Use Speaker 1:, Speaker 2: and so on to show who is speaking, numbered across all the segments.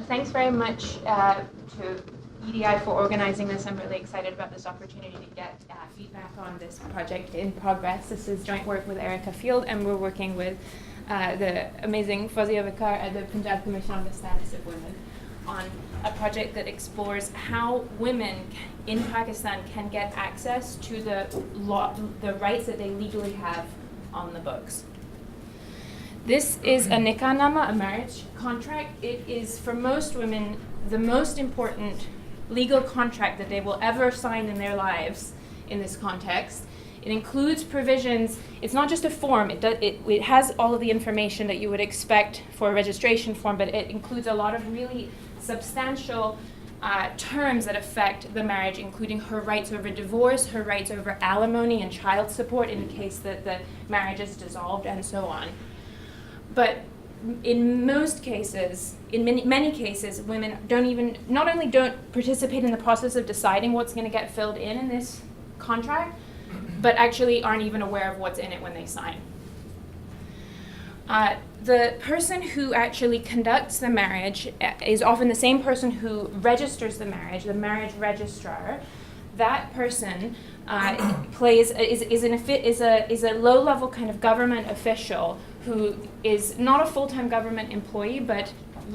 Speaker 1: Thanks very much to EDI for organizing this. I'm really excited about this opportunity to get feedback on this project in progress. This is joint work with Erica Field, and we're working with the amazing Fawzia Vikar at the Punjab Commission on the Status of Women on a project that explores how women in Pakistan can get access to the rights that they legally have on the books. This is a nikah-nama, a marriage contract. It is, for most women, the most important legal contract that they will ever sign in their lives in this context. It includes provisions. It's not just a form. It has all of the information that you would expect for a registration form, but it includes a lot of really substantial terms that affect the marriage, including her rights over divorce, her rights over alimony and child support in case that the marriage is dissolved, and so on. But in most cases, in many cases, women not only don't participate in the process of deciding what's going to get filled in this contract, but actually aren't even aware of what's in it when they sign. The person who actually conducts the marriage is often the same person who registers the marriage registrar. That person is a low-level kind of government official who is not a full-time government employee, but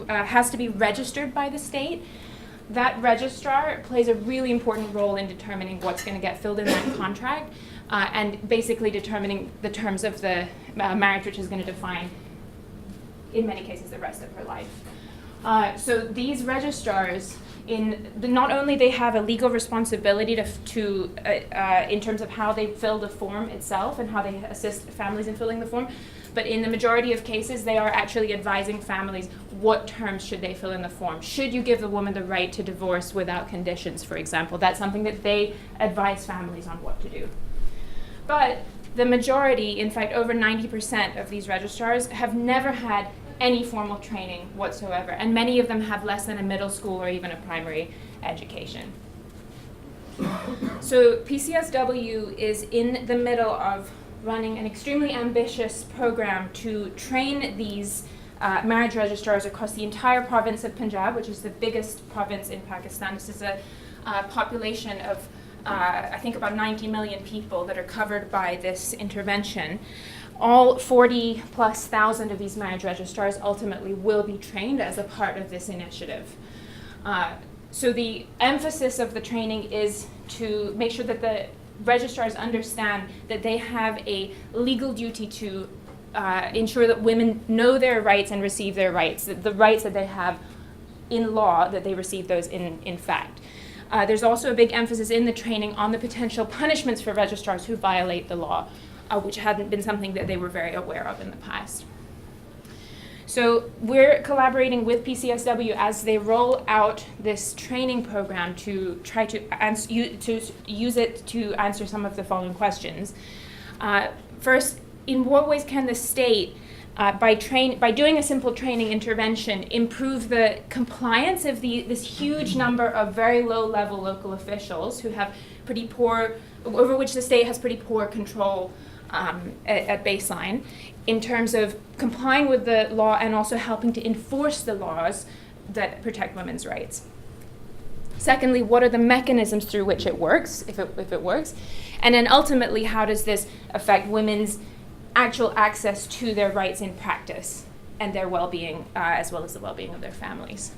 Speaker 1: has to be registered by the state. That registrar plays a really important role in determining what's going to get filled in that contract, and basically determining the terms of the marriage, which is going to define, in many cases, the rest of her life. So these registrars, not only they have a legal responsibility to in terms of how they fill the form itself and how they assist families in filling the form, but in the majority of cases, they are actually advising families what terms should they fill in the form. Should you give the woman the right to divorce without conditions, for example? That's something that they advise families on what to do. But the majority, in fact, over 90% of these registrars have never had any formal training whatsoever, and many of them have less than a middle school or even a primary education. So PCSW is in the middle of running an extremely ambitious program to train these marriage registrars across the entire province of Punjab, which is the biggest province in Pakistan. This is a population of, I think, about 90 million people that are covered by this intervention. All 40+ thousand of these marriage registrars ultimately will be trained as a part of this initiative. So the emphasis of the training is to make sure that the registrars understand that they have a legal duty to ensure that women know their rights and receive their rights, the rights that they have in law, that they receive those in fact. There's also a big emphasis in the training on the potential punishments for registrars who violate the law, which hadn't been something that they were very aware of in the past. So we're collaborating with PCSW as they roll out this training program to try to use it to answer some of the following questions. First, in what ways can the state, by doing a simple training intervention, improve the compliance of this huge number of very low-level local officials who have pretty poor, over which the state has pretty poor control at baseline, in terms of complying with the law and also helping to enforce the laws that protect women's rights. Secondly, what are the mechanisms through which it works, if it works? And then ultimately, how does this affect women's actual access to their rights in practice and their well-being, as well as the well-being of their families?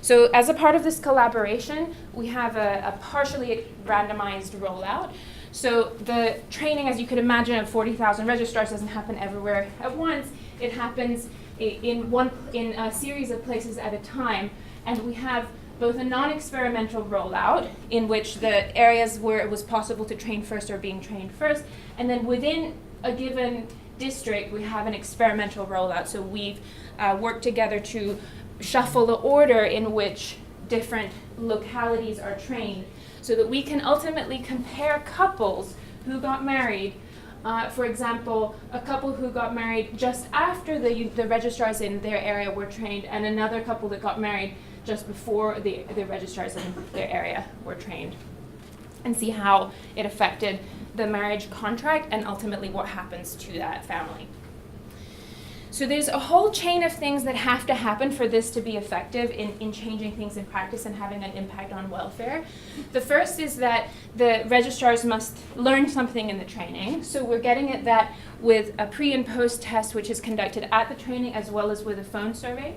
Speaker 1: So as a part of this collaboration, we have a partially randomized rollout. So the training, as you could imagine, of 40,000 registrars doesn't happen everywhere at once. It happens in a series of places at a time. And we have both a non-experimental rollout, in which the areas where it was possible to train first are being trained first. And then within a given district, we have an experimental rollout. So we've worked together to shuffle the order in which different localities are trained, so that we can ultimately compare couples who got married. For example, a couple who got married just after the registrars in their area were trained, and another couple that got married just before the registrars in their area were trained, and see how it affected the marriage contract and ultimately what happens to that family. So there's a whole chain of things that have to happen for this to be effective in changing things in practice and having an impact on welfare. The first is that the registrars must learn something in the training. So we're getting at that with a pre and post test, which is conducted at the training as well as with a phone survey.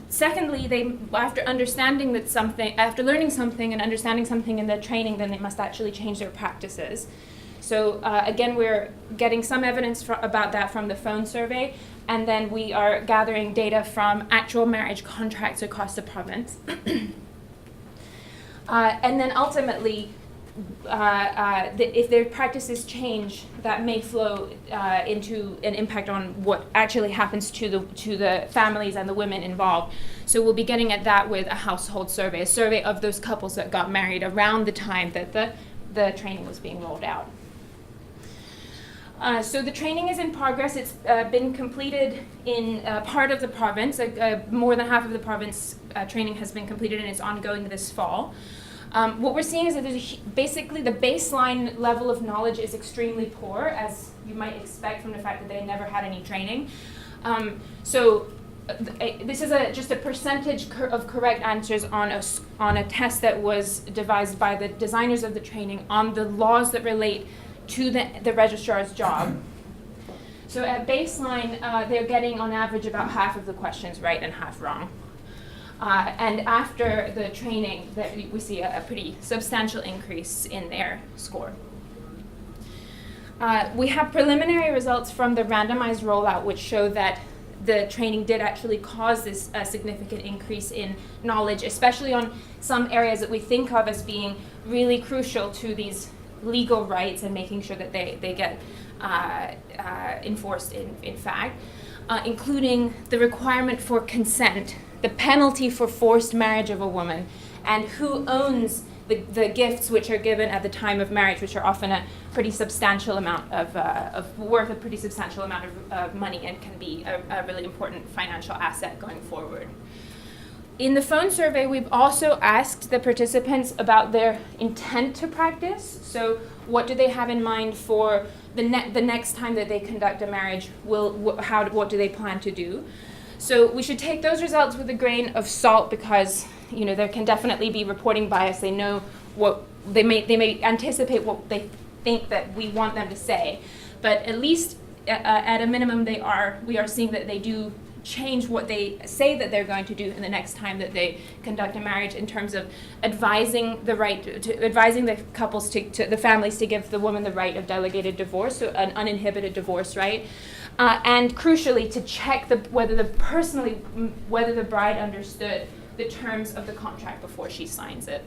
Speaker 1: Secondly, after learning something and understanding something in the training, then they must actually change their practices. So again, we're getting some evidence about that from the phone survey, and then we are gathering data from actual marriage contracts across the province. And then ultimately, if their practices change, that may flow into an impact on what actually happens to the families and the women involved. So we'll be getting at that with a household survey, a survey of those couples that got married around the time that the training was being rolled out. So the training is in progress. It's been completed in part of the province. More than half of the province training has been completed, and it's ongoing this fall. What we're seeing is that basically the baseline level of knowledge is extremely poor, as you might expect from the fact that they never had any training. This is just a percentage of correct answers on a test that was devised by the designers of the training on the laws that relate to the registrar's job. So at baseline, they're getting on average about half of the questions right and half wrong. And after the training, we see a pretty substantial increase in their score. We have preliminary results from the randomized rollout, which show that the training did actually cause this significant increase in knowledge, especially on some areas that we think of as being really crucial to these legal rights and making sure that they get enforced in fact, including the requirement for consent, the penalty for forced marriage of a woman, and who owns the gifts which are given at the time of marriage, which are often a pretty substantial amount worth a pretty substantial amount of money and can be a really important financial asset going forward. In the phone survey, we've also asked the participants about their intent to practice. So what do they have in mind for the next time that they conduct a marriage? What do they plan to do? So we should take those results with a grain of salt, because there can definitely be reporting bias. They know what they may anticipate what they think that we want them to say, but at least at a minimum we are seeing that they do change what they say that they're going to do in the next time that they conduct a marriage, in terms of advising the couples the families to give the woman the right of delegated divorce, so an uninhibited divorce right, and crucially to check whether the bride understood the terms of the contract before she signs it.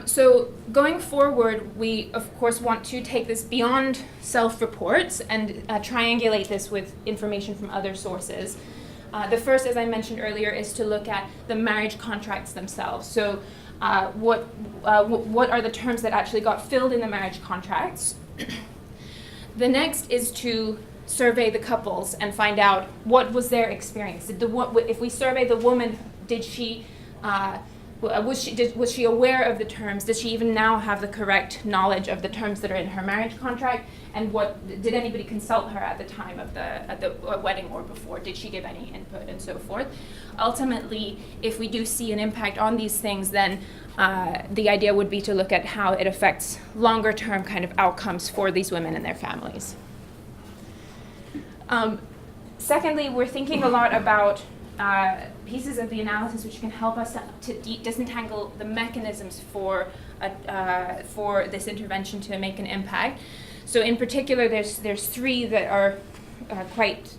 Speaker 1: So going forward, we of course want to take this beyond self-reports and triangulate this with information from other sources. The first, as I mentioned earlier, is to look at the marriage contracts themselves. So what are the terms that actually got filled in the marriage contracts? The next is to survey the couples and find out what was their experience. If we survey the woman, was she aware of the terms? Does she even now have the correct knowledge of the terms that are in her marriage contract? And did anybody consult her at the time of the wedding or before? Did she give any input and so forth? Ultimately, if we do see an impact on these things, then the idea would be to look at how it affects longer term kind of outcomes for these women and their families. Secondly, we're thinking a lot about pieces of the analysis which can help us to disentangle the mechanisms for this intervention to make an impact. So in particular, there's three that are quite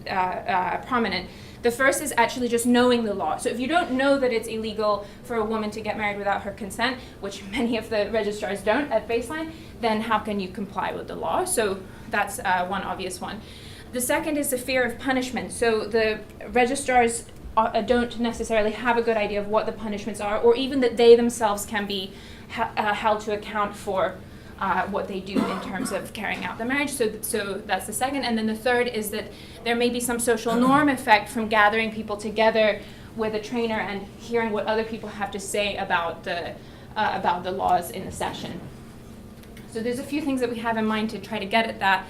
Speaker 1: prominent. The first is actually just knowing the law. So if you don't know that it's illegal for a woman to get married without her consent, which many of the registrars don't at baseline, then how can you comply with the law? So that's one obvious one. The second is the fear of punishment. So the registrars don't necessarily have a good idea of what the punishments are, or even that they themselves can be held to account for what they do in terms of carrying out the marriage. So that's the second. And then the third is that there may be some social norm effect from gathering people together with a trainer and hearing what other people have to say about the laws in the session. So there's a few things that we have in mind to try to get at that.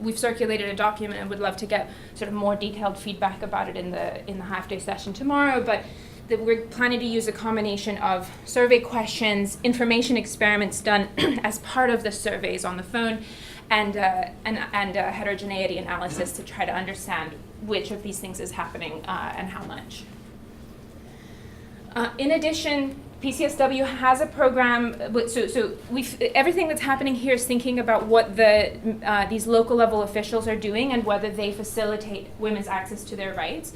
Speaker 1: We've circulated a document and would love to get sort of more detailed feedback about it in the half-day session tomorrow, but we're planning to use a combination of survey questions, information experiments done as part of the surveys on the phone, and heterogeneity analysis to try to understand which of these things is happening and how much. In addition, PCSW has a program, so everything that's happening here is thinking about what these local level officials are doing and whether they facilitate women's access to their rights.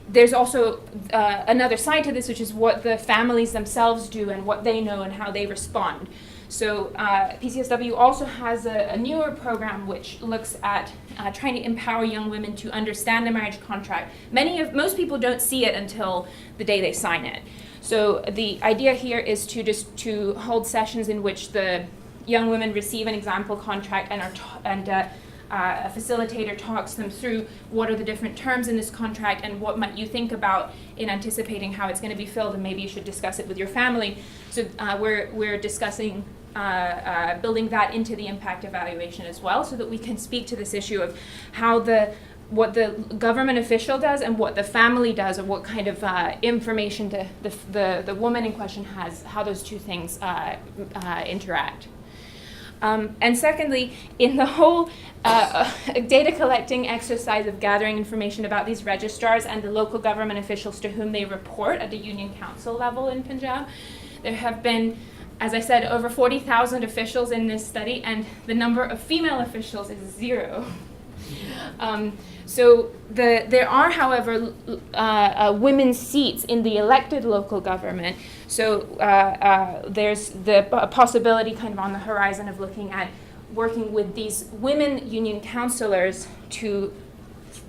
Speaker 1: There's also another side to this, which is what the families themselves do and what they know and how they respond. So PCSW also has a newer program which looks at trying to empower young women to understand the marriage contract. Most people don't see it until the day they sign it. So the idea here is to hold sessions in which the young women receive an example contract and a facilitator talks them through what are the different terms in this contract and what might you think about in anticipating how it's going to be filled, and maybe you should discuss it with your family. So we're discussing building that into the impact evaluation as well, so that we can speak to this issue of how what the government official does and what the family does, and what kind of information the woman in question has, how those two things interact. And secondly, in the whole data collecting exercise of gathering information about these registrars and the local government officials to whom they report at the union council level in Punjab, there have been, as I said, over 40,000 officials in this study, and the number of female officials is 0. So there are, however, women's seats in the elected local government. So there's the possibility kind of on the horizon of looking at working with these women union councillors to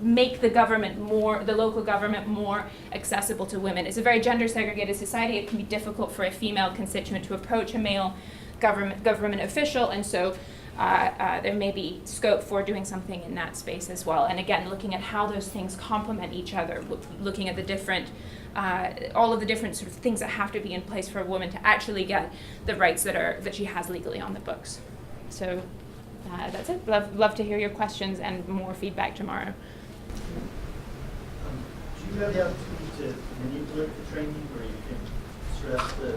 Speaker 1: make the local government more accessible to women. It's a very gender segregated society. It can be difficult for a female constituent to approach a male government official, and so there may be scope for doing something in that space as well. And again, looking at how those things complement each other, looking at the different, all of the different sort of things that have to be in place for a woman to actually get the rights that she has legally on the books. So that's it. Love to hear your questions and more feedback tomorrow.
Speaker 2: Do you have the opportunity to manipulate the training where you can stress the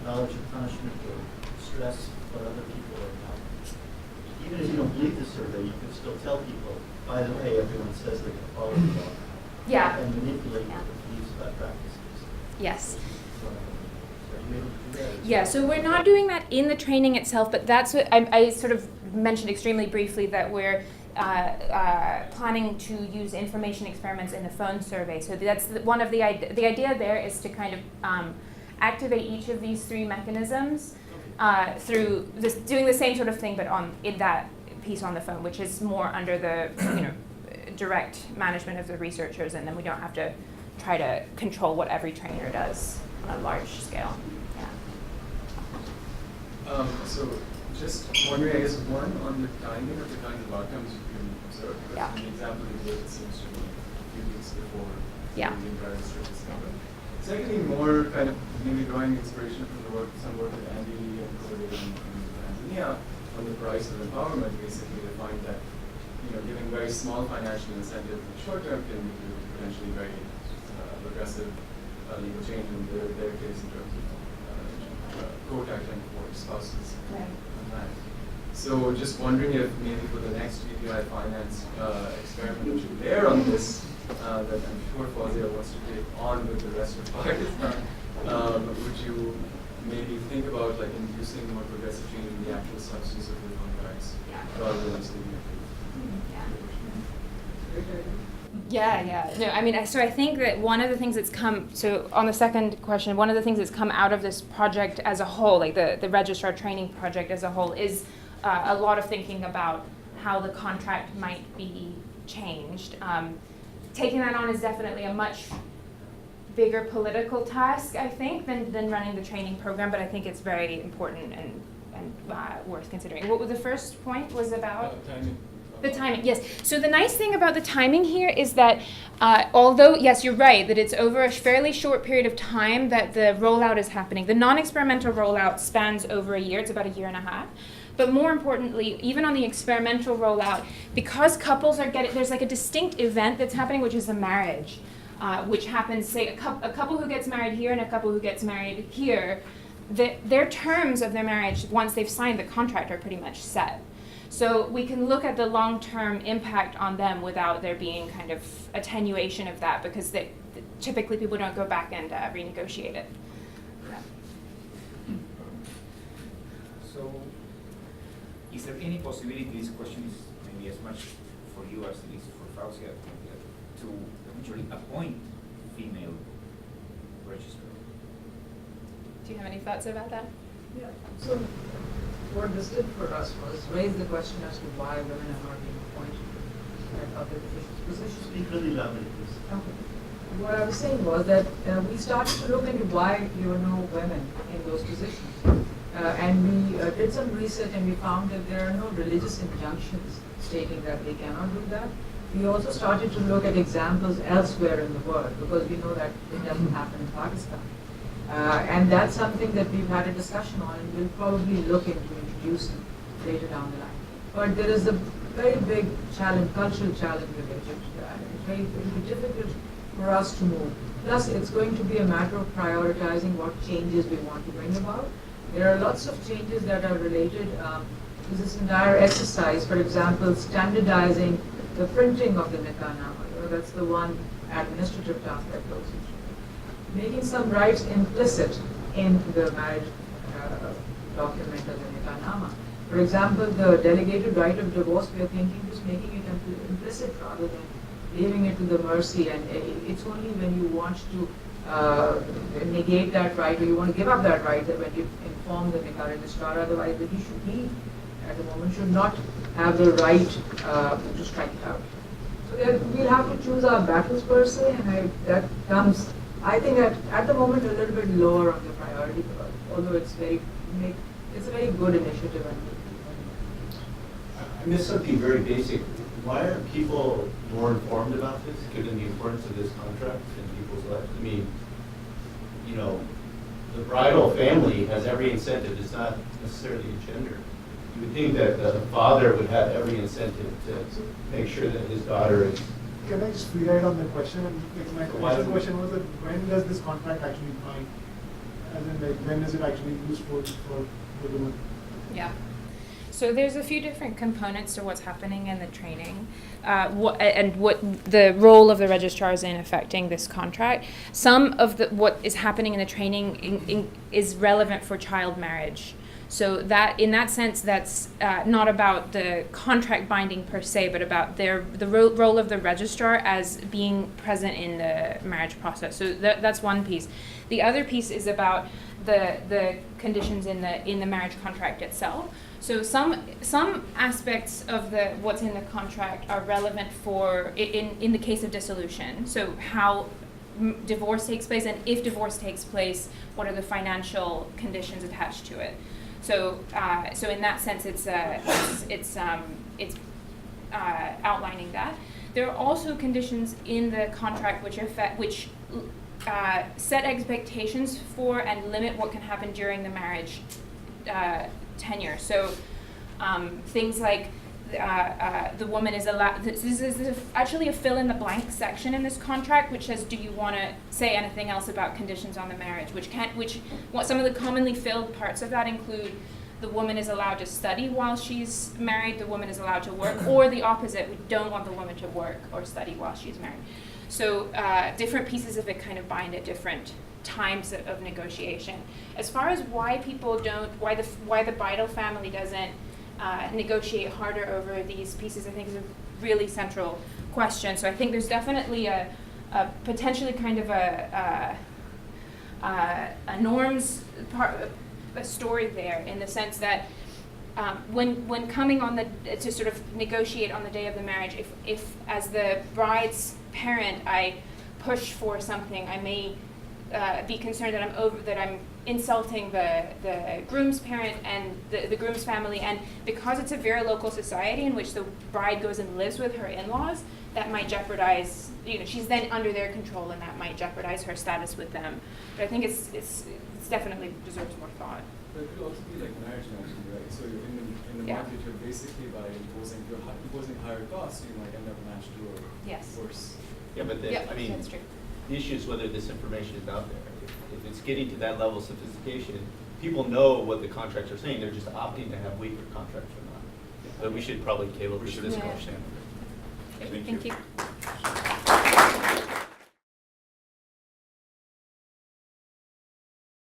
Speaker 2: knowledge of punishment or stress what other people are not? Even if you don't believe the survey, you can still tell people, by the way, everyone says they're going to follow the law.
Speaker 1: Yeah.
Speaker 2: And manipulate their beliefs about practices.
Speaker 1: Yes.
Speaker 2: So are you able to do that?
Speaker 1: Yeah, so we're not doing that in the training itself, but that's what I sort of mentioned extremely briefly, that we're planning to use information experiments in the phone survey. So that's one of the idea there is to kind of activate each of these 3 mechanisms through doing the same sort of thing, but in that piece on the phone, which is more under the direct management of the researchers, and then we don't have to try to control what every trainer does on a large scale. Yeah.
Speaker 3: So just wondering, I guess, one on the timing of the kinds of outcomes you can observe.
Speaker 1: Yeah.
Speaker 3: The example you gave, it seems to be a few weeks before the entire research is done. Secondly, more kind of maybe drawing inspiration from some work that Andy and Corey in Tanzania on the price of empowerment. Basically, they find that giving very small financial incentives in the short term can lead to potentially very progressive legal change in their case in terms of protecting for spouses.
Speaker 1: Right.
Speaker 3: So just wondering if maybe for the next GPI finance experiment that you layer on this, that I'm sure Fawzia wants to take on with the rest of Pakistan, would you maybe think about like inducing more progressive change in the actual substance of the contracts rather than just leaving it?
Speaker 1: Yeah. No, I mean, so I think that one of the things that's so on the second question, one of the things that's come out of this project as a whole, like the registrar training project as a whole, is a lot of thinking about how the contract might be changed. Taking that on is definitely a much bigger political task, I think, than running the training program, but I think it's very important and worth considering. What was the first point was about?
Speaker 3: Timing.
Speaker 1: The timing, yes. So the nice thing about the timing here is that although, yes, you're right, that it's over a fairly short period of time that the rollout is happening. The non-experimental rollout spans over a year. It's about a year and a half. But more importantly, even on the experimental rollout, because couples are getting, there's like a distinct event that's happening, which is the marriage, which happens, say, a couple who gets married here and a couple who gets married here, their terms of their marriage, once they've signed the contract, are pretty much set. So we can look at the long-term impact on them without there being kind of attenuation of that, because typically people don't go back and renegotiate it. Yeah.
Speaker 4: So, is there any possibility, this question is maybe as much for you as it is for Fausia, to eventually appoint female registrar?
Speaker 1: Do you have any thoughts about that?
Speaker 5: Yeah, so what this did for us was raise the question as to why women are not being appointed at other official positions.
Speaker 2: Speak really loudly, please.
Speaker 5: Okay. What I was saying was that we started to look into why there were no women in those positions. And we did some research and we found that there are no religious injunctions stating that they cannot do that. We also started to look at examples elsewhere in the world, because we know that it doesn't happen in Pakistan. And that's something that we've had a discussion on, and we'll probably look into introducing later down the line. But there is a very big challenge, cultural challenge related to that. It will be difficult for us to move. Plus, it's going to be a matter of prioritizing what changes we want to bring about. There are lots of changes that are related to this entire exercise. For example, standardizing the printing of the nikah nama. That's the one administrative task that goes into making some rights implicit in the marriage document of the nikah nama. For example, the delegated right of divorce, we are thinking just making it implicit rather than leaving it to the mercy. And it's only when you want to negate that right, or you want to give up that right, that when you inform the nikah registrar. Otherwise, that you should be, at the moment, should not have the right to strike it out. So we'll have to choose our battles per se, and that comes, I think, at the moment, a little bit lower on the priority, although it's a very good initiative.
Speaker 6: I missed something very basic. Why aren't people more informed about this, given the importance of this contract in people's lives? I mean, you know, the bridal family has every incentive. It's not necessarily a gender. You would think that the father would have every incentive to make sure that his daughter is.
Speaker 7: Can I just free-ride on the question? My question was that when does this contract actually bind? As in, like, when is it actually used for the woman?
Speaker 1: Yeah. So there's a few different components to what's happening in the training, what the role of the registrars in affecting this contract. Some of what is happening in the training is relevant for child marriage. So that, in that sense, that's not about the contract binding per se, but about the role of the registrar as being present in the marriage process. So that's one piece. The other piece is about the conditions in the marriage contract itself. So some aspects of what's in the contract are relevant for in the case of dissolution. So how divorce takes place, and if divorce takes place, what are the financial conditions attached to it? So in that sense, it's outlining that. There are also conditions in the contract which set expectations for and limit what can happen during the marriage tenure. So things like the woman is allowed. This is actually a fill-in-the-blank section in this contract, which says, do you want to say anything else about conditions on the marriage? Some of the commonly filled parts of that include the woman is allowed to study while she's married, the woman is allowed to work, or the opposite, we don't want the woman to work or study while she's married. So different pieces of it kind of bind at different times of negotiation. As far as why the bridal family doesn't negotiate harder over these pieces, I think is a really central question. So I think there's definitely a potentially kind of a norms a story there, in the sense that when coming on to sort of negotiate on the day of the marriage, if as the bride's parent I push for something, I may be concerned that I'm insulting the groom's parent and the groom's family, and because it's a very local society in which the bride goes and lives with her in-laws, that might jeopardize, she's then under their control, and that might jeopardize her status with them. But I think it's definitely deserves more thought.
Speaker 3: There could also be like marriage matching, right? So in the
Speaker 1: Yeah.
Speaker 3: market, you're basically by imposing higher costs, you might end up matched to or
Speaker 1: Yes.
Speaker 3: worse.
Speaker 6: Yeah, but
Speaker 1: Yeah,
Speaker 6: I mean,
Speaker 1: that's true.
Speaker 6: the issue is whether this information is out there. If it's getting to that level of sophistication, people know what the contracts are saying, they're just opting to have weaker contracts or not. But we should probably table this
Speaker 1: Yeah.
Speaker 6: discussion.
Speaker 1: Okay, thank you.